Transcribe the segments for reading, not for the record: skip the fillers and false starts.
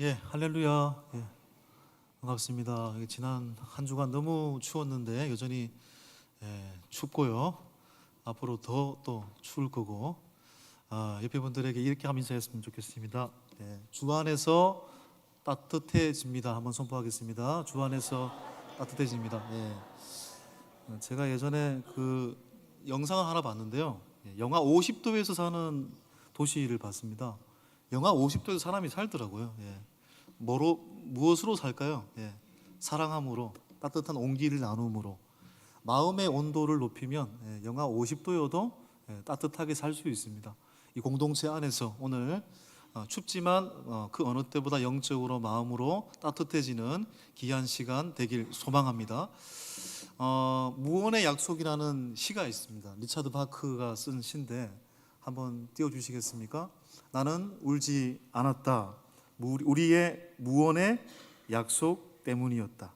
예, 할렐루야. 예, 반갑습니다. 지난 한 주간 너무 추웠는데 여전히 춥고요. 앞으로 더 또 추울 거고, 옆에 분들에게 이렇게 하면서 인사했으면 좋겠습니다. 주 안에서 따뜻해집니다. 한번 선포하겠습니다. 주 안에서 따뜻해집니다. 제가 예전에 그 영상을 하나 봤는데요. 영하 50도에서 사는 도시를 봤습니다. 영하 50도에서 사람이 살더라고요. 무엇으로 살까요? 사랑함으로, 따뜻한 온기를 나눔으로, 마음의 온도를 높이면 영하 50도여도 따뜻하게 살 수 있습니다. 이 공동체 안에서 오늘 춥지만 그 어느 때보다 영적으로 마음으로 따뜻해지는 귀한 시간 되길 소망합니다. 무언의 약속이라는 시가 있습니다. 리차드 바크가 쓴 시인데 한번 띄워주시겠습니까? 나는 울지 않았다. 우리의 무언의 약속 때문이었다.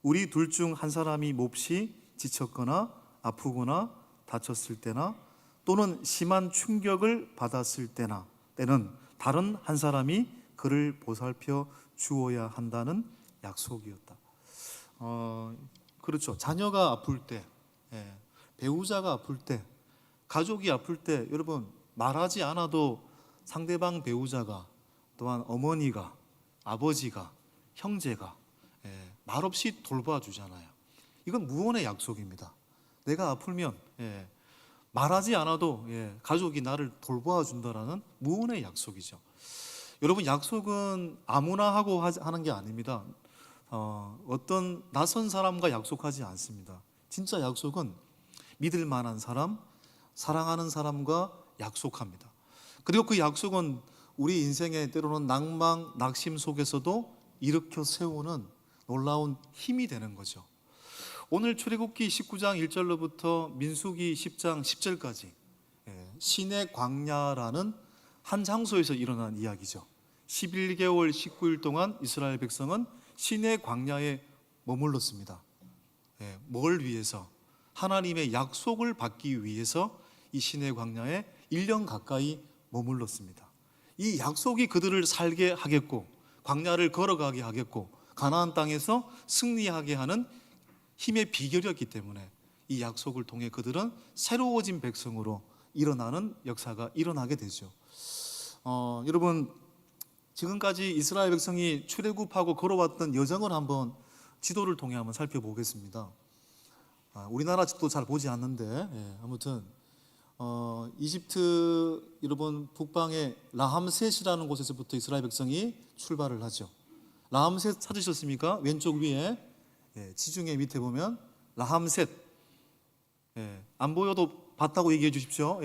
우리 둘 중 한 사람이 몹시 지쳤거나 아프거나 다쳤을 때나 또는 심한 충격을 받았을 때는 다른 한 사람이 그를 보살펴 주어야 한다는 약속이었다. 그렇죠. 자녀가 아플 때, 배우자가 아플 때, 가족이 아플 때, 여러분 말하지 않아도 상대방 배우자가, 또한 어머니가, 아버지가, 형제가 말없이 돌봐주잖아요. 이건 무언의 약속입니다. 내가 아프면 말하지 않아도 가족이 나를 돌봐준다라는 무언의 약속이죠. 여러분, 약속은 아무나 하고 하는 게 아닙니다. 어떤 낯선 사람과 약속하지 않습니다. 진짜 약속은 믿을 만한 사람, 사랑하는 사람과 약속합니다. 그리고 그 약속은 우리 인생의 때로는 낭망, 낙심 속에서도 일으켜 세우는 놀라운 힘이 되는 거죠. 오늘 출애굽기 19장 1절로부터 민수기 10장 10절까지 신의 광야라는 한 장소에서 일어난 이야기죠. 11개월 19일 동안 이스라엘 백성은 신의 광야에 머물렀습니다. 뭘 위해서? 하나님의 약속을 받기 위해서 이 신의 광야에 1년 가까이 머물렀습니다. 이 약속이 그들을 살게 하겠고, 광야를 걸어가게 하겠고, 가나안 땅에서 승리하게 하는 힘의 비결이었기 때문에 이 약속을 통해 그들은 새로워진 백성으로 일어나는 역사가 일어나게 되죠. 여러분, 지금까지 이스라엘 백성이 출애굽하고 걸어왔던 여정을 한번 지도를 통해 한번 살펴보겠습니다. 우리나라 지도 잘 보지 않는데 아무튼 이집트 여러분 북방의 라함셋이라는 곳에서부터 이스라엘 백성이 출발을 하죠. 라함셋 찾으셨습니까? 왼쪽 위에 지중해 밑에 보면 라함셋, 안 보여도 봤다고 얘기해 주십시오.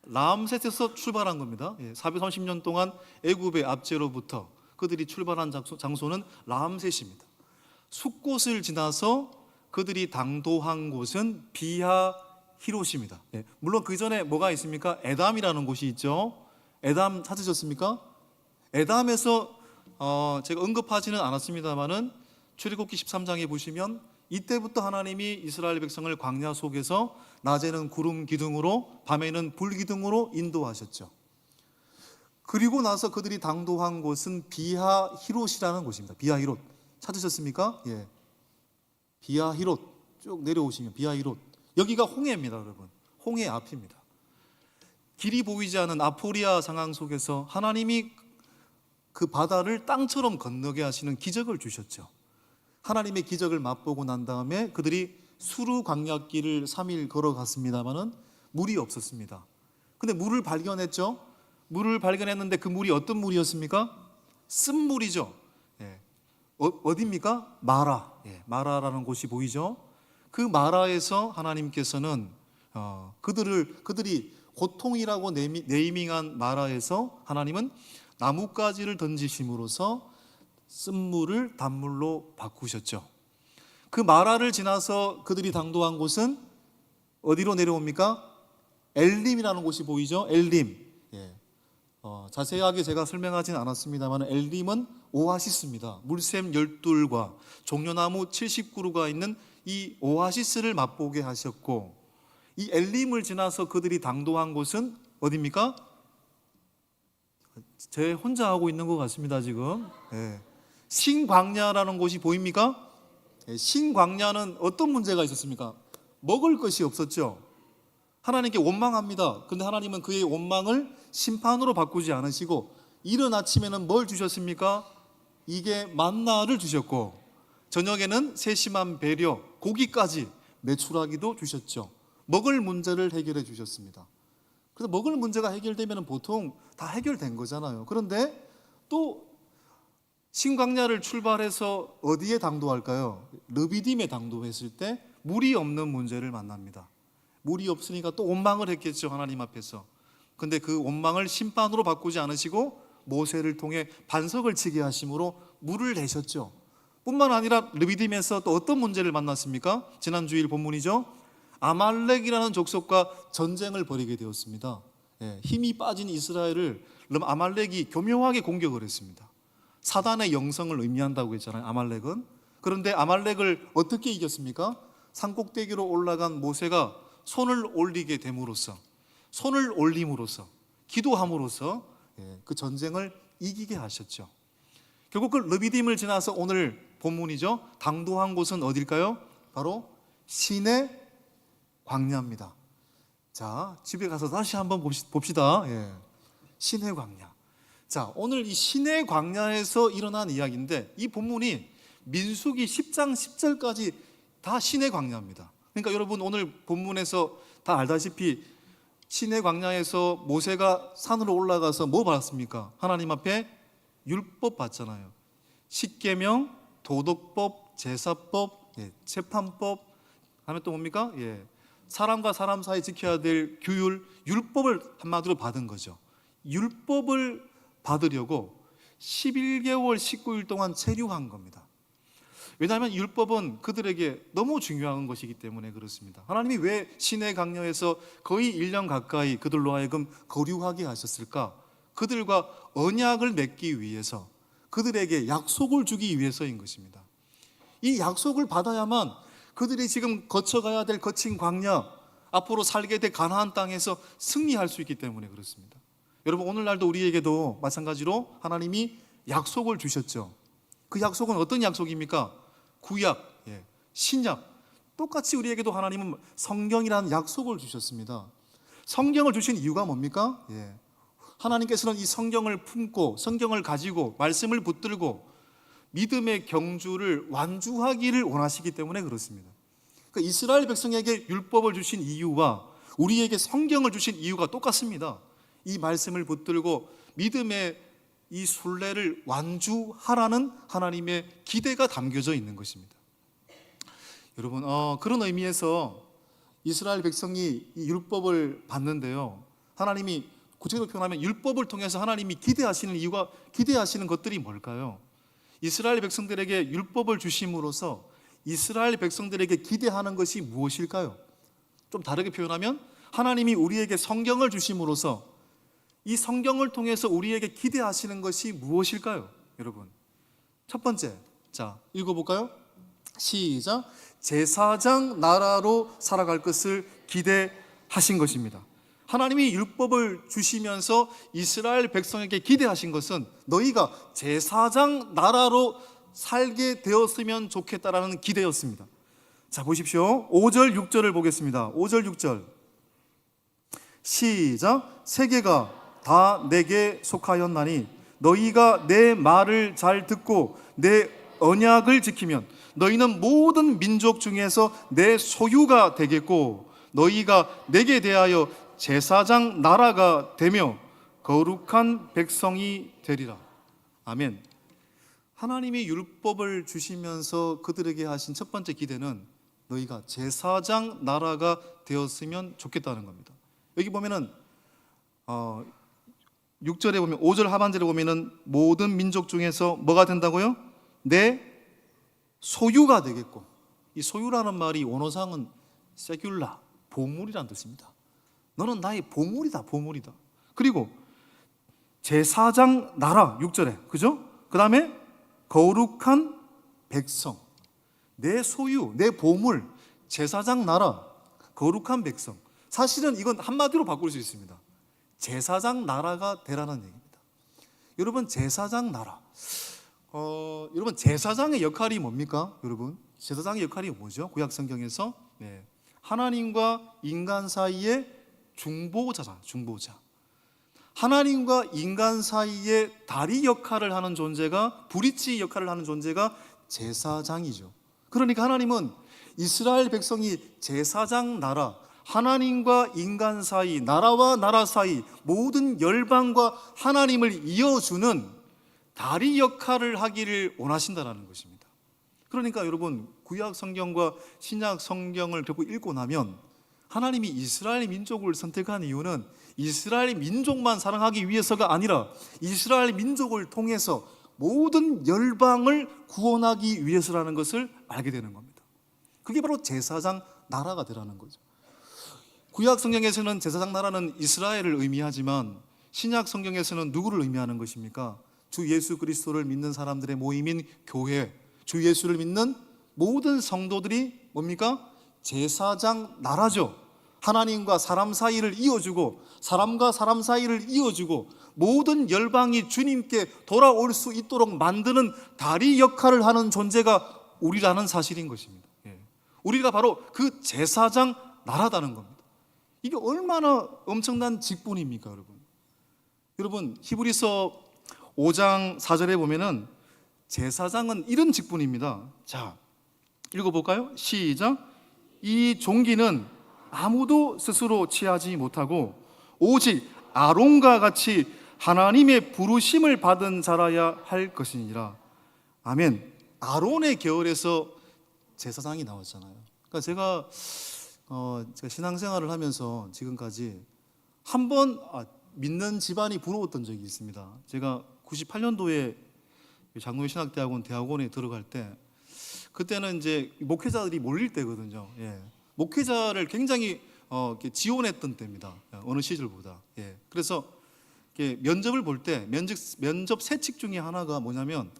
라함셋에서 출발한 겁니다. 430년 동안 애굽의 압제로부터 그들이 출발한 장소는 라함셋입니다. 숫곳을 지나서 그들이 당도한 곳은 비하히롯입니다. 물론 그 전에 뭐가 있습니까? 에담이라는 곳이 있죠. 에담 찾으셨습니까? 에담에서 제가 언급하지는 않았습니다만은 출애굽기 13장에 보시면 이때부터 하나님이 이스라엘 백성을 광야 속에서 낮에는 구름 기둥으로 밤에는 불 기둥으로 인도하셨죠. 그리고 나서 그들이 당도한 곳은 비하히롯이라는 곳입니다. 비하히롯 찾으셨습니까? 비하히롯 쭉 내려오시면 비하히롯, 여기가 홍해입니다. 여러분, 홍해 앞입니다. 길이 보이지 않는 아포리아 상황 속에서 하나님이 그 바다를 땅처럼 건너게 하시는 기적을 주셨죠. 하나님의 기적을 맛보고 난 다음에 그들이 수르 광야길을 3일 걸어갔습니다마는 물이 없었습니다. 근데 물을 발견했죠. 물을 발견했는데 그 물이 어떤 물이었습니까? 쓴물이죠. 어디입니까? 마라. 마라라는 곳이 보이죠. 그 마라에서 하나님께서는 그들이 고통이라고 네이밍한 마라에서 하나님은 나뭇가지를 던지심으로써 쓴물을 단물로 바꾸셨죠. 그 마라를 지나서 그들이 당도한 곳은 어디로 내려옵니까? 엘림이라는 곳이 보이죠? 엘림. 자세하게 제가 설명하지는 않았습니다만 엘림은 오아시스입니다. 물샘 12과 종려나무 70그루가 있는 이 오아시스를 맛보게 하셨고, 이 엘림을 지나서 그들이 당도한 곳은 어디입니까? 제 혼자 하고 있는 것 같습니다 지금. 예. 신광야라는 곳이 보입니까? 예, 신광야는 어떤 문제가 있었습니까? 먹을 것이 없었죠. 하나님께 원망합니다. 근데 하나님은 그의 원망을 심판으로 바꾸지 않으시고 이른 아침에는 뭘 주셨습니까? 이게 만나를 주셨고 저녁에는 세심한 배려, 고기까지 메추라기도 주셨죠. 먹을 문제를 해결해 주셨습니다. 그래서 먹을 문제가 해결되면 보통 다 해결된 거잖아요. 그런데 또 신광야를 출발해서 어디에 당도할까요? 르비딤에 당도했을 때 물이 없는 문제를 만납니다. 물이 없으니까 또 원망을 했겠죠, 하나님 앞에서. 근데 그 원망을 심판으로 바꾸지 않으시고 모세를 통해 반석을 치게 하심으로 물을 내셨죠. 뿐만 아니라 르비딤에서 또 어떤 문제를 만났습니까? 지난 주일 본문이죠. 아말렉이라는 족속과 전쟁을 벌이게 되었습니다. 예, 힘이 빠진 이스라엘을 아말렉이 교묘하게 공격을 했습니다. 사단의 영성을 의미한다고 했잖아요, 아말렉은. 그런데 아말렉을 어떻게 이겼습니까? 산꼭대기로 올라간 모세가 손을 올리게 됨으로써, 손을 올림으로써, 기도함으로써 그 전쟁을 이기게 하셨죠. 결국 그 르비딤을 지나서 오늘 본문이죠. 당도한 곳은 어딜까요? 바로 신의 광야입니다. 자, 집에 가서 다시 한번 봅시다. 예. 신의 광야. 자, 오늘 이 신의 광야에서 일어난 이야기인데 이 본문이 민수기 10장 10절까지 다 신의 광야입니다. 그러니까 여러분 오늘 본문에서 다 알다시피 신의 광야에서 모세가 산으로 올라가서 뭐 받았습니까? 하나님 앞에 율법 받잖아요. 십계명, 도덕법, 제사법, 재판법, 하면 또 뭡니까? 사람과 사람 사이 지켜야 될 규율, 율법을 한마디로 받은 거죠. 율법을 받으려고 11개월 19일 동안 체류한 겁니다. 왜냐하면 율법은 그들에게 너무 중요한 것이기 때문에 그렇습니다. 하나님이 왜 신의 강야에서 거의 1년 가까이 그들로 하여금 거류하게 하셨을까? 그들과 언약을 맺기 위해서, 그들에게 약속을 주기 위해서인 것입니다. 이 약속을 받아야만 그들이 지금 거쳐가야 될 거친 광야, 앞으로 살게 될 가나안 땅에서 승리할 수 있기 때문에 그렇습니다. 여러분 오늘날도 우리에게도 마찬가지로 하나님이 약속을 주셨죠. 그 약속은 어떤 약속입니까? 구약, 신약, 똑같이 우리에게도 하나님은 성경이라는 약속을 주셨습니다. 성경을 주신 이유가 뭡니까? 하나님께서는 이 성경을 품고 성경을 가지고 말씀을 붙들고 믿음의 경주를 완주하기를 원하시기 때문에 그렇습니다. 그러니까 이스라엘 백성에게 율법을 주신 이유와 우리에게 성경을 주신 이유가 똑같습니다. 이 말씀을 붙들고 믿음의 이 순례를 완주하라는 하나님의 기대가 담겨져 있는 것입니다. 여러분 그런 의미에서 이스라엘 백성이 이 율법을 받는데요, 하나님이 구체적으로 표현하면 율법을 통해서 하나님이 기대하시는 것들이 뭘까요? 이스라엘 백성들에게 율법을 주심으로써 이스라엘 백성들에게 기대하는 것이 무엇일까요? 좀 다르게 표현하면 하나님이 우리에게 성경을 주심으로써 이 성경을 통해서 우리에게 기대하시는 것이 무엇일까요? 여러분 첫 번째, 자 읽어볼까요? 시작. 제사장 나라로 살아갈 것을 기대하신 것입니다. 하나님이 율법을 주시면서 이스라엘 백성에게 기대하신 것은 너희가 제사장 나라로 살게 되었으면 좋겠다라는 기대였습니다. 자 보십시오. 5절 6절을 보겠습니다. 5절 6절 시작. 세계가 다 내게 속하였나니 너희가 내 말을 잘 듣고 내 언약을 지키면 너희는 모든 민족 중에서 내 소유가 되겠고 너희가 내게 대하여 제사장 나라가 되며 거룩한 백성이 되리라. 아멘. 하나님이 율법을 주시면서 그들에게 하신 첫 번째 기대는 너희가 제사장 나라가 되었으면 좋겠다는 겁니다. 여기 보면은 6절에 보면 5절 하반절에 보면은 모든 민족 중에서 뭐가 된다고요? 내 소유가 되겠고, 이 소유라는 말이 원어상은 세큘라, 보물이라는 뜻입니다. 너는 나의 보물이다, 보물이다. 그리고 제사장 나라 6절에, 그죠? 그 다음에 거룩한 백성, 내 소유, 내 보물, 제사장 나라, 거룩한 백성. 사실은 이건 한마디로 바꿀 수 있습니다. 제사장 나라가 되라는 얘기입니다. 여러분 제사장 나라. 여러분 제사장의 역할이 뭡니까? 여러분 제사장의 역할이 뭐죠? 구약 성경에서 하나님과 인간 사이의 중보자잖아. 중보자. 하나님과 인간 사이의 다리 역할을 하는 존재가, 브릿지 역할을 하는 존재가 제사장이죠. 그러니까 하나님은 이스라엘 백성이 제사장 나라, 하나님과 인간 사이, 나라와 나라 사이 모든 열방과 하나님을 이어주는 다리 역할을 하기를 원하신다는 것입니다. 그러니까 여러분 구약 성경과 신약 성경을 결국 읽고 나면 하나님이 이스라엘 민족을 선택한 이유는 이스라엘 민족만 사랑하기 위해서가 아니라 이스라엘 민족을 통해서 모든 열방을 구원하기 위해서라는 것을 알게 되는 겁니다. 그게 바로 제사장 나라가 되라는 거죠. 구약 성경에서는 제사장 나라는 이스라엘을 의미하지만 신약 성경에서는 누구를 의미하는 것입니까? 주 예수 그리스도를 믿는 사람들의 모임인 교회, 주 예수를 믿는 모든 성도들이 뭡니까? 제사장 나라죠. 하나님과 사람 사이를 이어주고 사람과 사람 사이를 이어주고 모든 열방이 주님께 돌아올 수 있도록 만드는 다리 역할을 하는 존재가 우리라는 사실인 것입니다. 우리가 바로 그 제사장 나라다는 겁니다. 이게 얼마나 엄청난 직분입니까, 여러분? 여러분 히브리서 5장 4절에 보면은 제사장은 이런 직분입니다. 자, 읽어볼까요? 시작. 이 종기는 아무도 스스로 취하지 못하고 오직 아론과 같이 하나님의 부르심을 받은 자라야 할 것이니라. 아멘. 아론의 계열에서 제사장이 나왔잖아요. 그러니까 제가 신앙생활을 하면서 지금까지 한 번 믿는 집안이 부러웠던 적이 있습니다. 제가 98년도에 장로신학대학원 대학원에 들어갈 때, 그때는 이제 목회자들이 몰릴 때거든요. 목회자를 굉장히 지원했던 때입니다. 어느 시절보다. 그래서 면접을 볼 때 면접 세칙 중에 하나가 뭐냐면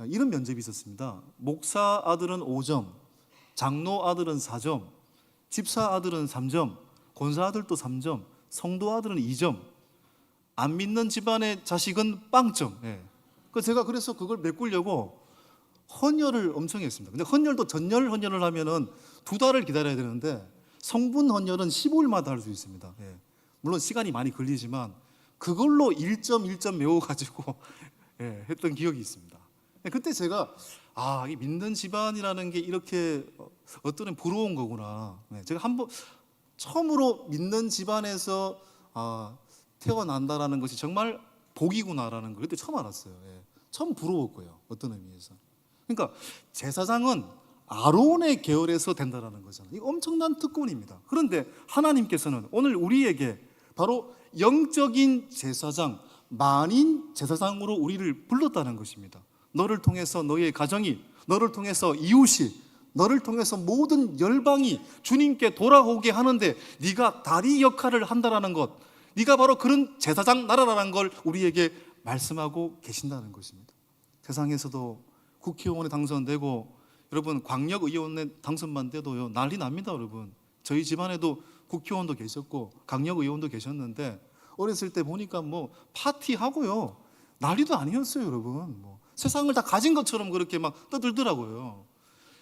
이런 면접이 있었습니다. 목사 아들은 5점, 장로 아들은 4점, 집사 아들은 3점, 권사 아들도 3점, 성도 아들은 2점, 안 믿는 집안의 자식은 빵점. 그래서 그걸 메꾸려고 헌혈을 엄청 했습니다. 근데 헌혈도 전열 헌혈을 하면은 2달을 기다려야 되는데 성분 헌혈은 15일마다 할 수 있습니다. 물론 시간이 많이 걸리지만 그걸로 1점 1점 메워가지고 했던 기억이 있습니다. 그때 제가 이 믿는 집안이라는 게 이렇게 어떤 애 부러운 거구나. 제가 한번 처음으로 믿는 집안에서 태어난다라는 것이 정말 복이구나라는 걸 그때 처음 알았어요. 처음 부러웠고요. 어떤 의미에서. 그러니까 제사장은 아론의 계열에서 된다라는 거잖아요. 이거 엄청난 특권입니다. 그런데 하나님께서는 오늘 우리에게 바로 영적인 제사장, 만인 제사장으로 우리를 불렀다는 것입니다. 너를 통해서 너의 가정이, 너를 통해서 이웃이, 너를 통해서 모든 열방이 주님께 돌아오게 하는데 네가 다리 역할을 한다라는 것, 네가 바로 그런 제사장 나라라는 걸 우리에게 말씀하고 계신다는 것입니다. 세상에서도 국회의원에 당선되고 여러분 광역의원에 당선만 돼도요 난리 납니다. 여러분 저희 집안에도 국회의원도 계셨고 강력의원도 계셨는데 어렸을 때 보니까 뭐 파티하고요 난리도 아니었어요. 여러분 세상을 다 가진 것처럼 그렇게 막 떠들더라고요.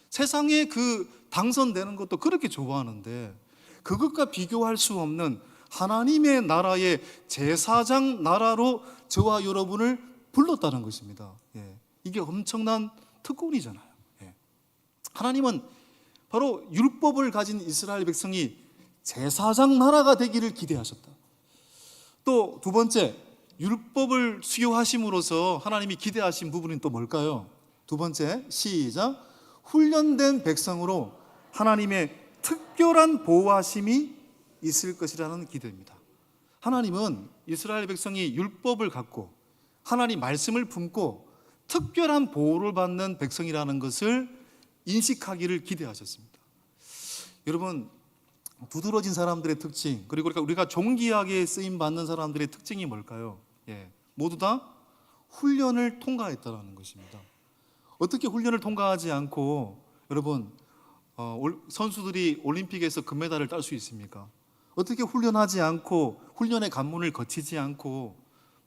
세상에 그 당선되는 것도 그렇게 좋아하는데 그것과 비교할 수 없는 하나님의 나라의 제사장 나라로 저와 여러분을 불렀다는 것입니다. 이게 엄청난 특권이잖아요. 하나님은 바로 율법을 가진 이스라엘 백성이 제사장 나라가 되기를 기대하셨다. 또 두 번째, 율법을 수요하심으로써 하나님이 기대하신 부분은 또 뭘까요? 두 번째, 시작. 훈련된 백성으로 하나님의 특별한 보호하심이 있을 것이라는 기대입니다. 하나님은 이스라엘 백성이 율법을 갖고 하나님 말씀을 품고 특별한 보호를 받는 백성이라는 것을 인식하기를 기대하셨습니다. 여러분 두드러진 사람들의 특징, 그리고 우리가 존귀하게 쓰임받는 사람들의 특징이 뭘까요? 모두 다 훈련을 통과했다는 것입니다. 어떻게 훈련을 통과하지 않고 여러분 선수들이 올림픽에서 금메달을 딸 수 있습니까? 어떻게 훈련하지 않고 훈련의 관문을 거치지 않고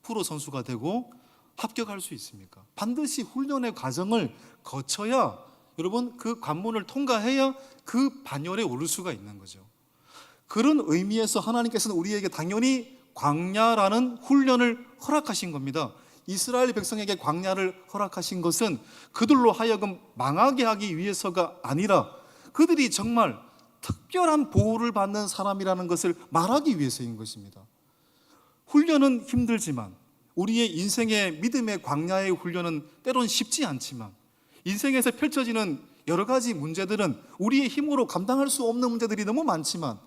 프로 선수가 되고 합격할 수 있습니까? 반드시 훈련의 과정을 거쳐야 여러분 그 관문을 통과해야 그 반열에 오를 수가 있는 거죠. 그런 의미에서 하나님께서는 우리에게 당연히 광야라는 훈련을 허락하신 겁니다. 이스라엘 백성에게 광야를 허락하신 것은 그들로 하여금 망하게 하기 위해서가 아니라 그들이 정말 특별한 보호를 받는 사람이라는 것을 말하기 위해서인 것입니다. 훈련은 힘들지만 우리의 인생의 믿음의 광야의 훈련은 때론 쉽지 않지만 인생에서 펼쳐지는 여러 가지 문제들은 우리의 힘으로 감당할 수 없는 문제들이 너무 많지만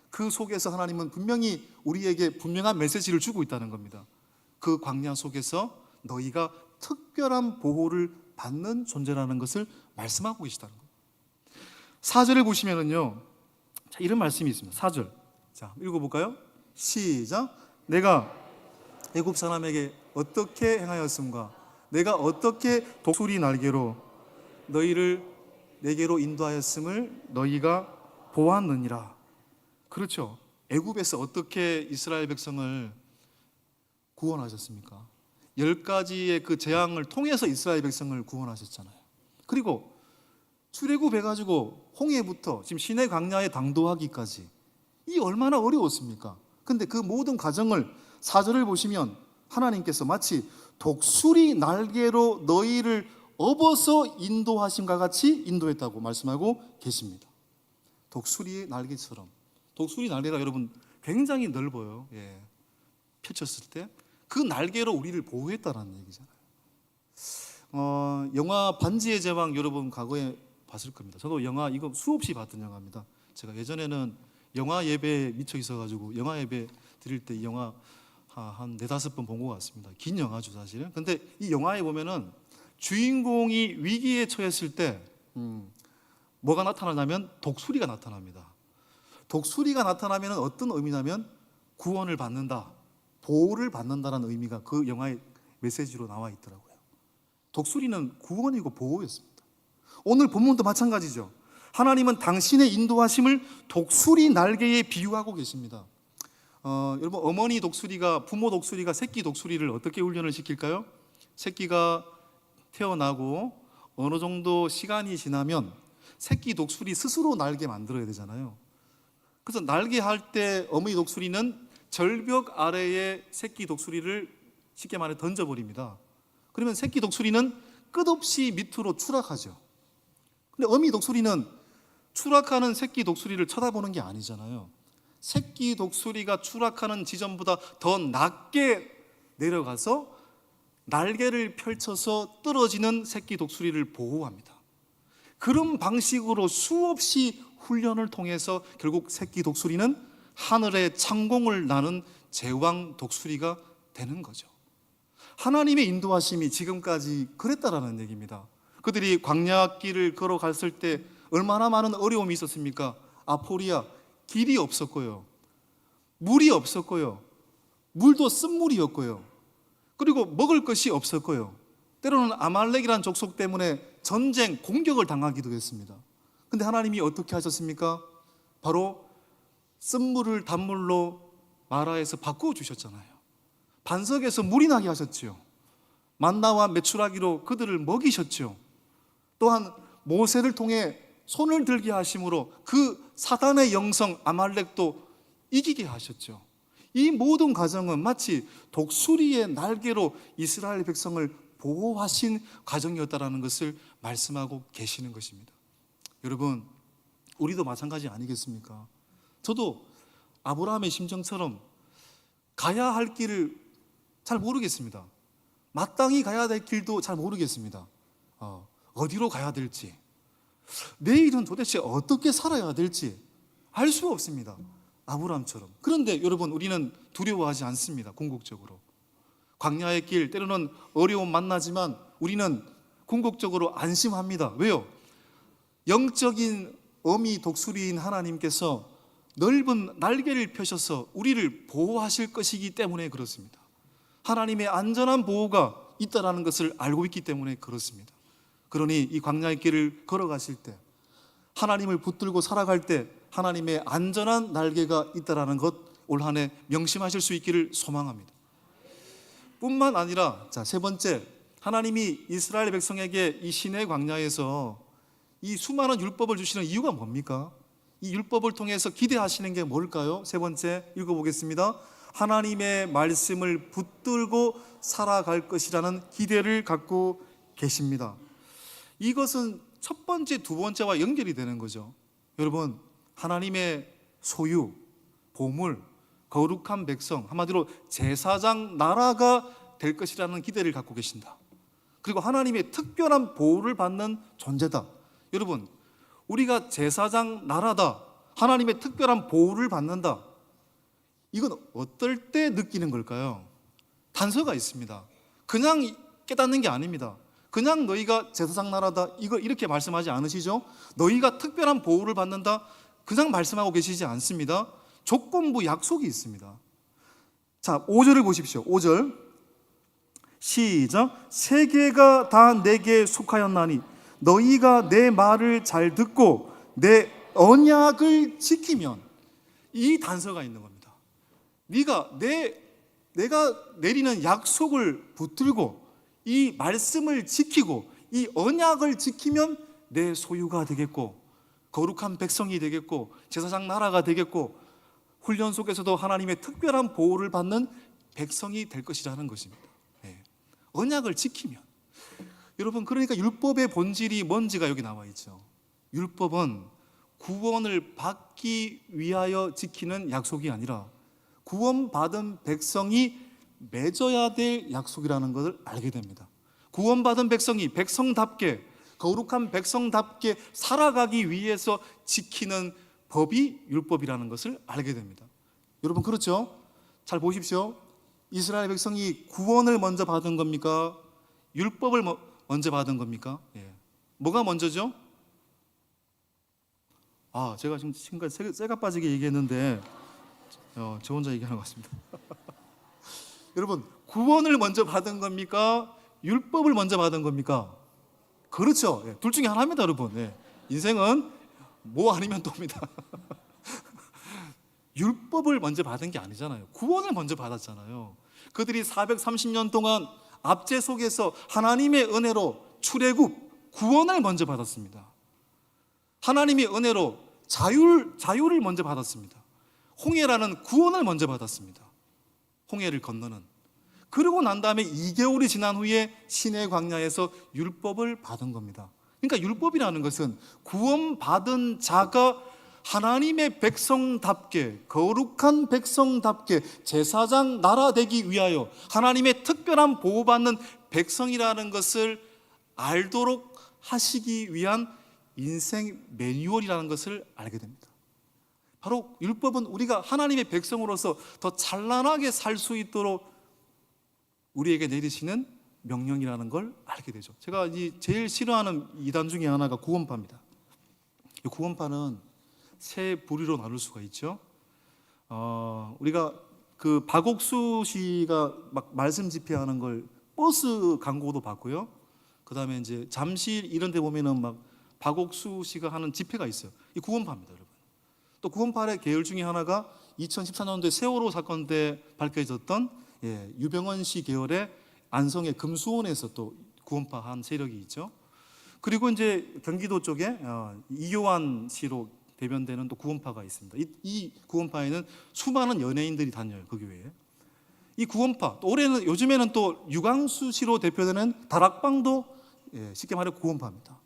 그 속에서 하나님은 분명히 우리에게 분명한 메시지를 주고 있다는 겁니다. 그 광야 속에서 너희가 특별한 보호를 받는 존재라는 것을 말씀하고 계시다는 겁니다. 4절을 보시면은요, 자, 이런 말씀이 있습니다. 4절. 자, 읽어볼까요? 시작. 내가 애굽 사람에게 어떻게 행하였음과 내가 어떻게 독수리 날개로 너희를 내게로 인도하였음을 너희가 보았느니라. 그렇죠. 애굽에서 어떻게 이스라엘 백성을 구원하셨습니까? 10가지의 그 재앙을 통해서 이스라엘 백성을 구원하셨잖아요. 그리고 출애굽 해가지고 홍해부터 지금 시내 광야에 당도하기까지 이 얼마나 어려웠습니까? 근데 그 모든 과정을 4절을 보시면 하나님께서 마치 독수리 날개로 너희를 업어서 인도하심과 같이 인도했다고 말씀하고 계십니다. 독수리의 날개처럼. 독수리 날개가 여러분 굉장히 넓어요. 예. 펼쳤을 때 그 날개로 우리를 보호했다는 얘기잖아요. 영화 반지의 제왕 여러분 과거에 봤을 겁니다. 저도 영화 이거 수없이 봤던 영화입니다. 제가 예전에는 영화 예배에 미쳐 있어가지고 영화 예배 드릴 때 이 영화 한 4-5번 본 것 같습니다. 긴 영화죠 사실은. 근데 이 영화에 보면은 주인공이 위기에 처했을 때 뭐가 나타나냐면 독수리가 나타납니다. 독수리가 나타나면 어떤 의미냐면 구원을 받는다, 보호를 받는다는 의미가 그 영화의 메시지로 나와 있더라고요. 독수리는 구원이고 보호였습니다. 오늘 본문도 마찬가지죠. 하나님은 당신의 인도하심을 독수리 날개에 비유하고 계십니다. 여러분 어머니 독수리가 부모 독수리가 새끼 독수리를 어떻게 훈련을 시킬까요? 새끼가 태어나고 어느 정도 시간이 지나면 새끼 독수리 스스로 날개 만들어야 되잖아요. 그래서 날개 할 때 어머니 독수리는 절벽 아래에 새끼 독수리를 쉽게 말해 던져버립니다. 그러면 새끼 독수리는 끝없이 밑으로 추락하죠. 근데 어미 독수리는 추락하는 새끼 독수리를 쳐다보는 게 아니잖아요. 새끼 독수리가 추락하는 지점보다 더 낮게 내려가서 날개를 펼쳐서 떨어지는 새끼 독수리를 보호합니다. 그런 방식으로 수없이 훈련을 통해서 결국 새끼 독수리는 하늘의 창공을 나는 제왕 독수리가 되는 거죠. 하나님의 인도하심이 지금까지 그랬다라는 얘기입니다. 그들이 광야길을 걸어갔을 때 얼마나 많은 어려움이 있었습니까? 아포리아, 길이 없었고요, 물이 없었고요, 물도 쓴물이었고요, 그리고 먹을 것이 없었고요, 때로는 아말렉이라는 족속 때문에 전쟁, 공격을 당하기도 했습니다. 근데 하나님이 어떻게 하셨습니까? 바로 쓴물을 단물로 마라에서 바꾸어 주셨잖아요. 반석에서 물이 나게 하셨지요. 만나와 메추라기로 그들을 먹이셨죠. 또한 모세를 통해 손을 들게 하심으로 그 사단의 영성 아말렉도 이기게 하셨죠. 이 모든 과정은 마치 독수리의 날개로 이스라엘 백성을 보호하신 과정이었다라는 것을 말씀하고 계시는 것입니다. 여러분, 우리도 마찬가지 아니겠습니까? 저도 아브라함의 심정처럼 가야 할 길을 잘 모르겠습니다. 마땅히 가야 될 길도 잘 모르겠습니다. 어디로 가야 될지, 내일은 도대체 어떻게 살아야 될지 알 수 없습니다. 아브라함처럼. 그런데 여러분, 우리는 두려워하지 않습니다. 궁극적으로 광야의 길, 때로는 어려움 만나지만 우리는 궁극적으로 안심합니다. 왜요? 영적인 어미 독수리인 하나님께서 넓은 날개를 펴셔서 우리를 보호하실 것이기 때문에 그렇습니다. 하나님의 안전한 보호가 있다는 것을 알고 있기 때문에 그렇습니다. 그러니 이 광야의 길을 걸어가실 때, 하나님을 붙들고 살아갈 때 하나님의 안전한 날개가 있다는 것 올 한 해 명심하실 수 있기를 소망합니다. 뿐만 아니라, 자, 세 번째, 하나님이 이스라엘 백성에게 이 시내 광야에서 이 수많은 율법을 주시는 이유가 뭡니까? 이 율법을 통해서 기대하시는 게 뭘까요? 세 번째, 읽어보겠습니다. 하나님의 말씀을 붙들고 살아갈 것이라는 기대를 갖고 계십니다. 이것은 첫 번째, 두 번째와 연결이 되는 거죠. 여러분, 하나님의 소유, 보물, 거룩한 백성, 한마디로 제사장 나라가 될 것이라는 기대를 갖고 계신다. 그리고 하나님의 특별한 보호를 받는 존재다. 여러분, 우리가 제사장 나라다, 하나님의 특별한 보호를 받는다, 이건 어떨 때 느끼는 걸까요? 단서가 있습니다. 그냥 깨닫는 게 아닙니다. 그냥 너희가 제사장 나라다, 이거 이렇게 말씀하지 않으시죠? 너희가 특별한 보호를 받는다, 그냥 말씀하고 계시지 않습니다. 조건부 약속이 있습니다. 자, 5절을 보십시오. 5절 시작. 세계가 다 내게 속하였나니 너희가 내 말을 잘 듣고 내 언약을 지키면, 이 단서가 있는 겁니다. 내가 내리는 약속을 붙들고 이 말씀을 지키고 이 언약을 지키면 내 소유가 되겠고 거룩한 백성이 되겠고 제사장 나라가 되겠고 훈련 속에서도 하나님의 특별한 보호를 받는 백성이 될 것이라는 것입니다. 언약을 지키면. 여러분, 그러니까 율법의 본질이 뭔지가 여기 나와 있죠. 율법은 구원을 받기 위하여 지키는 약속이 아니라 구원받은 백성이 맺어야 될 약속이라는 것을 알게 됩니다. 구원받은 백성이 백성답게, 거룩한 백성답게 살아가기 위해서 지키는 법이 율법이라는 것을 알게 됩니다. 여러분, 그렇죠? 잘 보십시오. 이스라엘 백성이 구원을 먼저 받은 겁니까? 율법을 먼저 받은 겁니까? 뭐가 먼저죠? 제가 지금까지 쇠가 빠지게 얘기했는데 저 혼자 얘기하는 것 같습니다. 여러분, 구원을 먼저 받은 겁니까? 율법을 먼저 받은 겁니까? 그렇죠. 둘 중에 하나입니다, 여러분. 인생은 뭐 아니면 또입니다. 율법을 먼저 받은 게 아니잖아요. 구원을 먼저 받았잖아요. 그들이 430년 동안 압제 속에서 하나님의 은혜로 출애굽, 구원을 먼저 받았습니다. 하나님의 은혜로 자유를 먼저 받았습니다. 홍해라는 구원을 먼저 받았습니다. 홍해를 건너는. 그러고 난 다음에 2개월이 지난 후에 시내 광야에서 율법을 받은 겁니다. 그러니까 율법이라는 것은 구원받은 자가 하나님의 백성답게, 거룩한 백성답게 제사장 나라 되기 위하여 하나님의 특별한 보호받는 백성이라는 것을 알도록 하시기 위한 인생 매뉴얼이라는 것을 알게 됩니다. 바로 율법은 우리가 하나님의 백성으로서 더 찬란하게 살 수 있도록 우리에게 내리시는 명령이라는 걸 알게 되죠. 제가 제일 싫어하는 이단 중에 하나가 구원파입니다. 이 구원파는 세 부류로 나눌 수가 있죠. 우리가 그 박옥수 씨가 막 말씀 집회하는 걸 버스 광고도 봤고요. 그 다음에 이제 잠실 이런 데 보면은 막 박옥수 씨가 하는 집회가 있어요. 이 구원파입니다, 여러분. 또 구원파의 계열 중에 하나가 2014년도에 세월호 사건 때 밝혀졌던 유병헌 씨 계열의 안성의 금수원에서 또 구원파 한 세력이 있죠. 그리고 이제 경기도 쪽에 이효환 씨로 대변되는 또 구원파가 있습니다. 이 구원파에는 수많은 연예인들이 다녀요, 그 교회에. 이 구원파, 또 올해는 요즘에는 또 유광수 씨로 대표되는 다락방도 쉽게 말해 구원파입니다.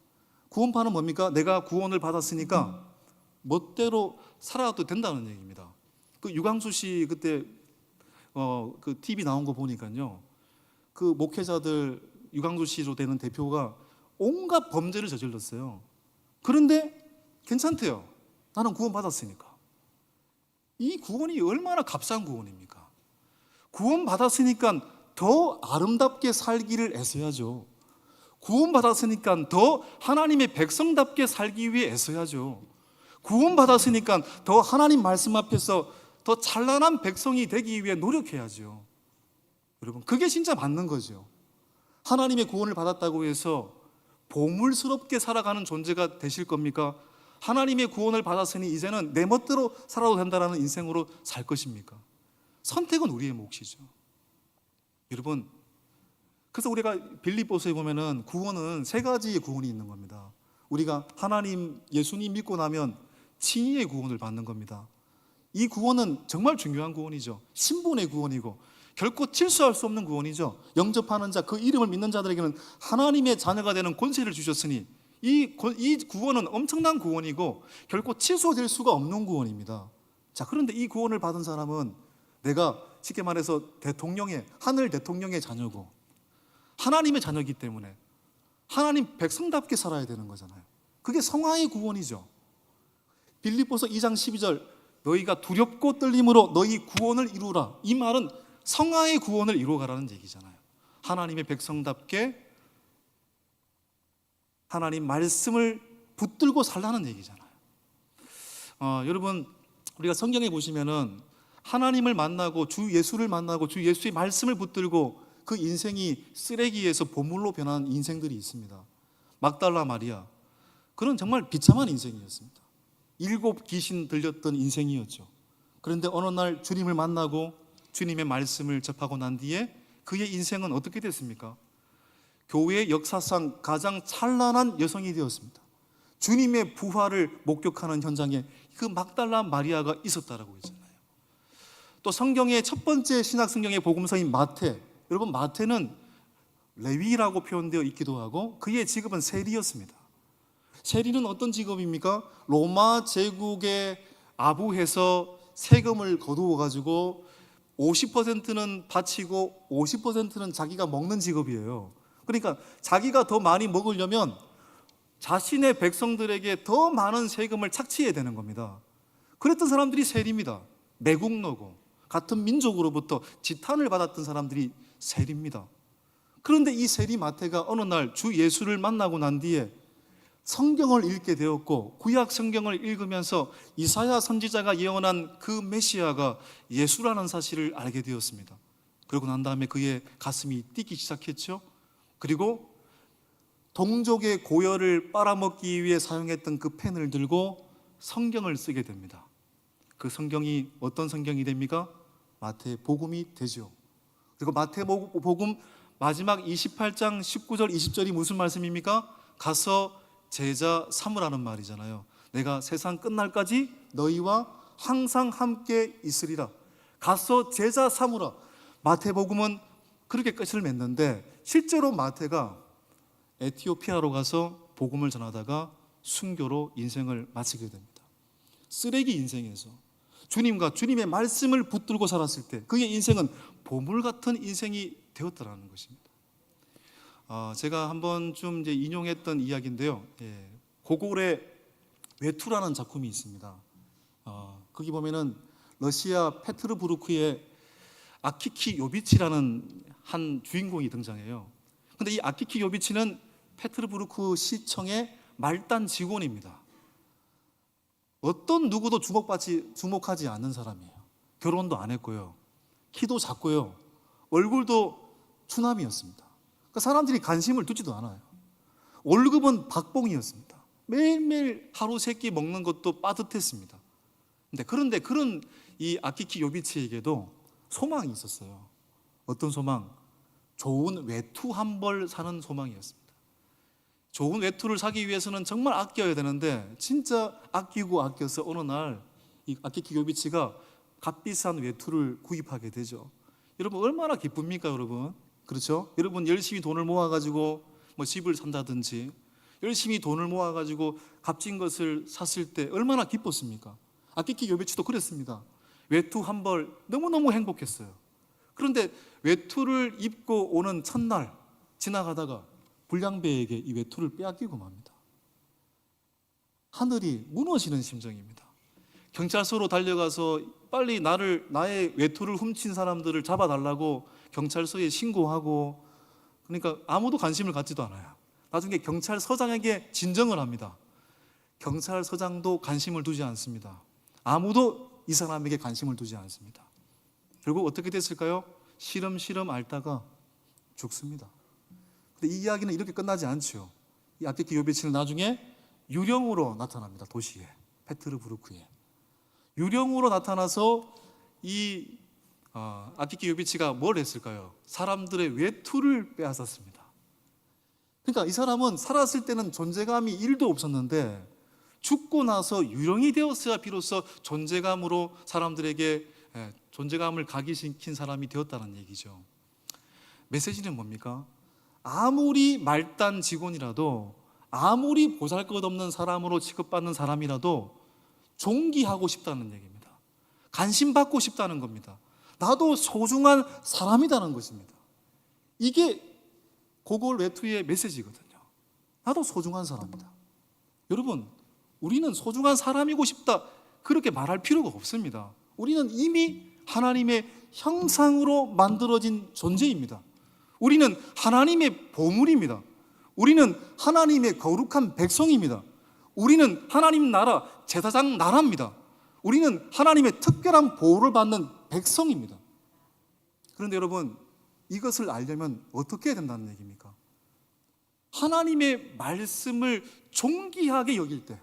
구원파는 뭡니까? 내가 구원을 받았으니까 멋대로 살아도 된다는 얘기입니다. 그 유광수 씨 그때 그 TV 나온 거 보니까요, 그 목회자들 유광수 씨로 되는 대표가 온갖 범죄를 저질렀어요. 그런데 괜찮대요. 나는 구원 받았으니까. 이 구원이 얼마나 값싼 구원입니까? 구원 받았으니까 더 아름답게 살기를 애써야죠. 구원 받았으니까 더 하나님의 백성답게 살기 위해 애써야죠. 구원 받았으니까 더 하나님 말씀 앞에서 더 찬란한 백성이 되기 위해 노력해야죠. 여러분, 그게 진짜 맞는 거죠. 하나님의 구원을 받았다고 해서 보물스럽게 살아가는 존재가 되실 겁니까? 하나님의 구원을 받았으니 이제는 내 멋대로 살아도 된다는 인생으로 살 것입니까? 선택은 우리의 몫이죠. 여러분, 그래서 우리가 빌립보서에 보면은 구원은 세 가지의 구원이 있는 겁니다. 우리가 하나님, 예수님 믿고 나면 칭의의 구원을 받는 겁니다. 이 구원은 정말 중요한 구원이죠. 신분의 구원이고 결코 실수할 수 없는 구원이죠. 영접하는 자, 그 이름을 믿는 자들에게는 하나님의 자녀가 되는 권세를 주셨으니 이 구원은 엄청난 구원이고 결코 취소될 수가 없는 구원입니다. 자, 그런데 이 구원을 받은 사람은 내가 쉽게 말해서 하늘 대통령의 자녀고 하나님의 자녀이기 때문에 하나님 백성답게 살아야 되는 거잖아요. 그게 성화의 구원이죠. 빌립보서 2장 12절, 너희가 두렵고 떨림으로 너희 구원을 이루라. 이 말은 성화의 구원을 이루어가라는 얘기잖아요. 하나님의 백성답게 하나님 말씀을 붙들고 살라는 얘기잖아요. 여러분, 우리가 성경에 보시면은 하나님을 만나고 주 예수를 만나고 주 예수의 말씀을 붙들고 그 인생이 쓰레기에서 보물로 변한 인생들이 있습니다. 막달라 마리아, 그는 정말 비참한 인생이었습니다. 7 귀신 들렸던 인생이었죠. 그런데 어느 날 주님을 만나고 주님의 말씀을 접하고 난 뒤에 그의 인생은 어떻게 됐습니까? 교회의 역사상 가장 찬란한 여성이 되었습니다. 주님의 부활을 목격하는 현장에 그 막달라 마리아가 있었다라고 했잖아요. 또 성경의 첫 번째 신약 성경의 복음서인 마태, 여러분, 마태는 레위라고 표현되어 있기도 하고 그의 직업은 세리였습니다. 세리는 어떤 직업입니까? 로마 제국에 아부해서 세금을 거두어 가지고 50%는 바치고 50%는 자기가 먹는 직업이에요. 그러니까 자기가 더 많이 먹으려면 자신의 백성들에게 더 많은 세금을 착취해야 되는 겁니다. 그랬던 사람들이 세리입니다. 매국노고 같은 민족으로부터 지탄을 받았던 사람들이 세리입니다. 그런데 이 세리 마태가 어느 날 주 예수를 만나고 난 뒤에 성경을 읽게 되었고 구약 성경을 읽으면서 이사야 선지자가 예언한 그 메시아가 예수라는 사실을 알게 되었습니다. 그러고 난 다음에 그의 가슴이 뛰기 시작했죠. 그리고 동족의 고열을 빨아먹기 위해 사용했던 그 펜을 들고 성경을 쓰게 됩니다. 그 성경이 어떤 성경이 됩니까? 마태복음이 되죠. 그리고 마태복음 마지막 28장 19절 20절이 무슨 말씀입니까? 가서 제자 삼으라는 말이잖아요. 내가 세상 끝날까지 너희와 항상 함께 있으리라. 가서 제자 삼으라. 마태복음은 그렇게 끝을 맺는데 실제로 마태가 에티오피아로 가서 복음을 전하다가 순교로 인생을 마치게 됩니다. 쓰레기 인생에서 주님과 주님의 말씀을 붙들고 살았을 때 그의 인생은 보물 같은 인생이 되었다라는 것입니다. 제가 한번 좀 이제 인용했던 이야기인데요. 고골의 외투라는 작품이 있습니다. 거기 보면은 러시아 페트르부르크의 아키키 요비치라는 한 주인공이 등장해요. 근데 이 아키키 요비치는 페트르부르크 시청의 말단 직원입니다. 어떤 누구도 주목하지 않는 사람이에요. 결혼도 안 했고요. 키도 작고요. 얼굴도 추남이었습니다. 그러니까 사람들이 관심을 두지도 않아요. 월급은 박봉이었습니다. 매일매일 하루 세 끼 먹는 것도 빠듯했습니다. 그런데 그런 이 아키키 요비치에게도 소망이 있었어요. 어떤 소망? 좋은 외투 한 벌 사는 소망이었습니다. 좋은 외투를 사기 위해서는 정말 아껴야 되는데 진짜 아끼고 아껴서 어느 날 이 아키키 요비치가 값비싼 외투를 구입하게 되죠. 여러분 얼마나 기쁩니까, 여러분? 그렇죠? 여러분 열심히 돈을 모아가지고 뭐 집을 산다든지 열심히 돈을 모아가지고 값진 것을 샀을 때 얼마나 기뻤습니까? 아키키 요비치도 그랬습니다. 외투 한 벌 너무너무 행복했어요. 그런데 외투를 입고 오는 첫날 지나가다가 불량배에게 이 외투를 빼앗기고 맙니다. 하늘이 무너지는 심정입니다. 경찰서로 달려가서 빨리 나의 외투를 훔친 사람들을 잡아달라고 경찰서에 신고하고, 그러니까 아무도 관심을 갖지도 않아요. 나중에 경찰서장에게 진정을 합니다. 경찰서장도 관심을 두지 않습니다. 아무도 이 사람에게 관심을 두지 않습니다. 결국 어떻게 됐을까요? 시름시름 앓다가 죽습니다. 근데 이 이야기는 이렇게 끝나지 않죠. 이 아키키 요비치는 나중에 유령으로 나타납니다. 도시에, 페트르부르크에 유령으로 나타나서 이 아키키 요비치가 뭘 했을까요? 사람들의 외투를 빼앗았습니다. 그러니까 이 사람은 살았을 때는 존재감이 1도 없었는데 죽고 나서 유령이 되었어야 비로소 존재감으로 사람들에게 존재감을 각인시킨 사람이 되었다는 얘기죠. 메시지는 뭡니까? 아무리 말단 직원이라도, 아무리 보잘것없는 사람으로 취급받는 사람이라도 존귀하고 싶다는 얘기입니다. 관심받고 싶다는 겁니다. 나도 소중한 사람이라는 것입니다. 이게 고골 외투의 메시지거든요. 나도 소중한 사람이다. 여러분, 우리는 소중한 사람이고 싶다 그렇게 말할 필요가 없습니다. 우리는 이미 하나님의 형상으로 만들어진 존재입니다. 우리는 하나님의 보물입니다. 우리는 하나님의 거룩한 백성입니다. 우리는 하나님 나라, 제사장 나라입니다. 우리는 하나님의 특별한 보호를 받는 백성입니다. 그런데 여러분, 이것을 알려면 어떻게 해야 된다는 얘기입니까? 하나님의 말씀을 존귀하게 여길 때,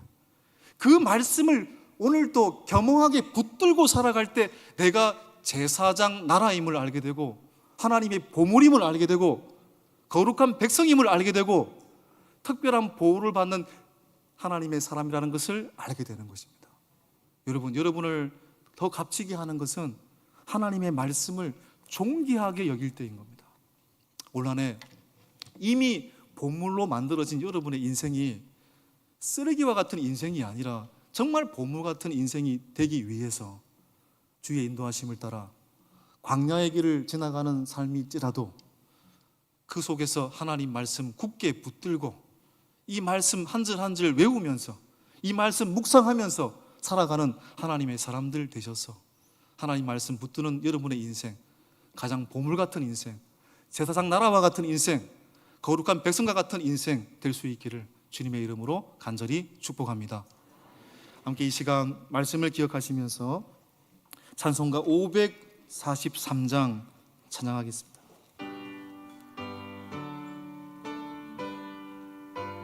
그 말씀을 오늘도 겸허하게 붙들고 살아갈 때 내가 제사장 나라임을 알게 되고, 하나님의 보물임을 알게 되고, 거룩한 백성임을 알게 되고, 특별한 보호를 받는 하나님의 사람이라는 것을 알게 되는 것입니다. 여러분을 더 값지게 하는 것은 하나님의 말씀을 존귀하게 여길 때인 겁니다. 올 한 해 이미 보물로 만들어진 여러분의 인생이 쓰레기와 같은 인생이 아니라 정말 보물 같은 인생이 되기 위해서 주의 인도하심을 따라 광야의 길을 지나가는 삶일지라도 그 속에서 하나님 말씀 굳게 붙들고 이 말씀 한 절 한 절 외우면서 이 말씀 묵상하면서 살아가는 하나님의 사람들 되셔서 하나님 말씀 붙드는 여러분의 인생, 가장 보물 같은 인생, 제사장 나라와 같은 인생, 거룩한 백성과 같은 인생 될 수 있기를 주님의 이름으로 간절히 축복합니다. 함께 이 시간 말씀을 기억하시면서 찬송가 543장 찬양하겠습니다.